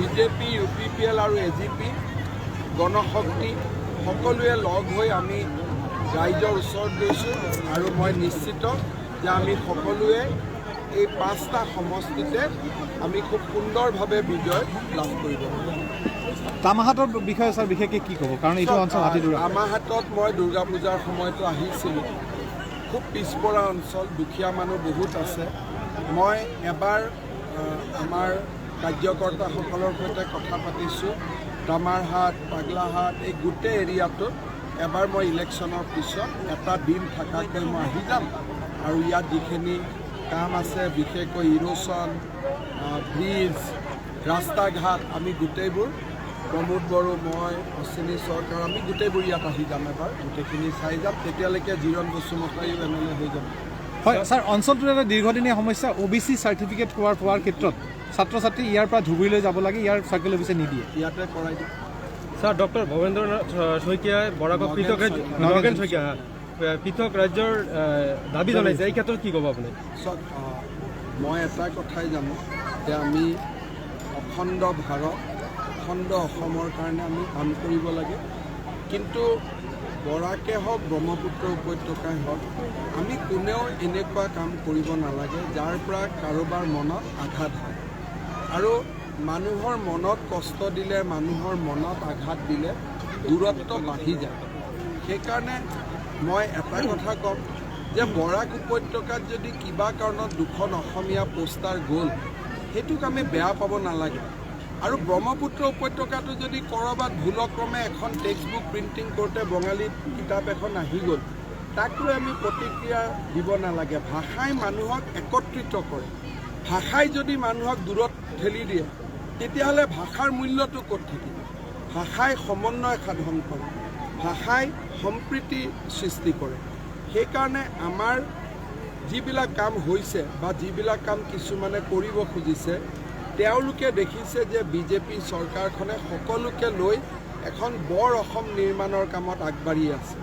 BJP, UPPL আৰু AGP, Ganashakti সকলোৱে লগ হৈ আমি ৰাইজৰ ওচৰত গৈছোঁ আৰু মই নিশ্চিত যে আমি সকলোৱে এই 5টা সমষ্টিতে আমি খুব সুন্দৰভাৱে বিজয় লাভ কৰিব। তামাহাটৰ বিষয়ে স্যাৰ বিশেষকৈ কি ক'ব? কাৰণ এইটো অঞ্চল হাতীদুৰা। তামাহাটত মই দুৰ্গা পূজাৰ সময়তো আহিছিলোঁ। খুব পিছপৰা অঞ্চল, দুখীয়া মানুহ বহুত আছে। মই এবাৰ আমাৰ কাৰ্যকৰ্তাসকলৰ সৈতে কথা পাতিছোঁ। দামাৰহাট, পাগলাহাট এই গোটেই এৰিয়াটোত এবাৰ মই ইলেকশ্যনৰ পিছত এটা দিন থকাকৈ মই আহি যাম আৰু ইয়াত যিখিনি কাম আছে, বিশেষকৈ ইৰোশ্যন, ব্ৰিজ, ৰাস্তা ঘাট, আমি গোটেইবোৰ প্ৰমোদ বড়ো, মই, অশ্বিনী চৰকাৰ, আমি গোটেইবোৰ ইয়াত আহি যাম এবাৰ, গোটেইখিনি চাই যাম। তেতিয়ালৈকে জিৰণ বসুমতাৰীও MLA হৈ যাব। হয় ছাৰ, অঞ্চলটোৰ এটা দীৰ্ঘদিনীয়া সমস্যা OBC চাৰ্টিফিকেট পোৱাৰ ক্ষেত্ৰত ছাত্ৰ ছাত্ৰী ইয়াৰ পৰা ধুবুৰীলৈ যাব লাগে, ইয়াৰ চাৰ্কেল অফিচে নিদিয়ে। ইয়াতে কৰাই দিম ছাৰ। ডক্টৰ ভৱেন্দ্ৰনাথ শইকীয়াই বৰাকক পৃথক ৰাজ্যৰ দাবী জনাইছে, এই ক্ষেত্ৰত কি ক'ব আপুনি? মই এটা কথাই জানো যে আমি অখণ্ড ভাৰত, অখণ্ড অসমৰ কাৰণে আমি কাম কৰিব লাগে। কিন্তু বৰাকে হওক, ব্ৰহ্মপুত্ৰ উপত্যকাই হওক, আমি কোনেও এনেকুৱা কাম কৰিব নালাগে যাৰ পৰা কাৰোবাৰ মনত আঘাত হয়। আৰু মানুহৰ মনত কষ্ট দিলে, মানুহৰ মনত আঘাত দিলে দূৰত্ব বাঢ়ি যায়। সেইকাৰণে মই এটা কথা ক'ম যে বৰাক উপত্যকাত যদি কিবা কাৰণত 2খন অসমীয়া পোষ্টাৰ গ'ল, সেইটোক আমি বেয়া পাব নালাগে। আৰু ব্ৰহ্মপুত্ৰ উপত্যকাটো যদি ক'ৰবাত ভুলক্ৰমে এখন টেক্সট বুক প্ৰিণ্টিং কৰোঁতে বঙালী কিতাপ এখন আহি গ'ল, তাক লৈ আমি প্ৰতিক্ৰিয়া দিব নালাগে। ভাষাই মানুহক একত্ৰিত কৰে। ভাষাই যদি মানুহক দূৰত ঠেলি দিয়ে, তেতিয়াহ'লে ভাষাৰ মূল্যটো ক'ত থাকিব? ভাষাই সমন্বয় সাধন কৰে, ভাষাই সম্প্ৰীতি সৃষ্টি কৰে। সেইকাৰণে আমাৰ যিবিলাক কাম হৈছে বা যিবিলাক কাম কিছুমানে কৰিব খুজিছে, তেওঁলোকে দেখিছে যে বিজেপি চৰকাৰখনে সকলোকে লৈ এখন বৰ অসম নিৰ্মাণৰ কামত আগবাঢ়ি আছে।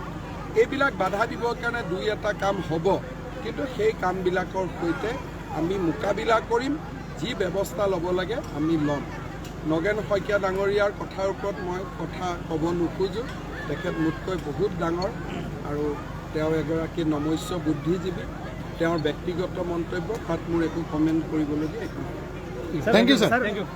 এইবিলাক বাধা দিবৰ কাৰণে 2-এটা কাম হ'ব, কিন্তু সেই কামবিলাকৰ সৈতে আমি মোকাবিলা কৰিম। যি ব্যৱস্থা ল'ব লাগে আমি ল'ম। নগেন শইকীয়া ডাঙৰীয়াৰ কথাৰ ওপৰত মই কথা ক'ব নোখোজোঁ। তেখেত মোতকৈ বহুত ডাঙৰ আৰু তেওঁ এগৰাকী নমস্য বুদ্ধিজীৱী। তেওঁৰ ব্যক্তিগত মন্তব্য, তাত মোৰ একো কমেণ্ট কৰিবলগীয়া একো নাই। Thank you, sir. Thank you.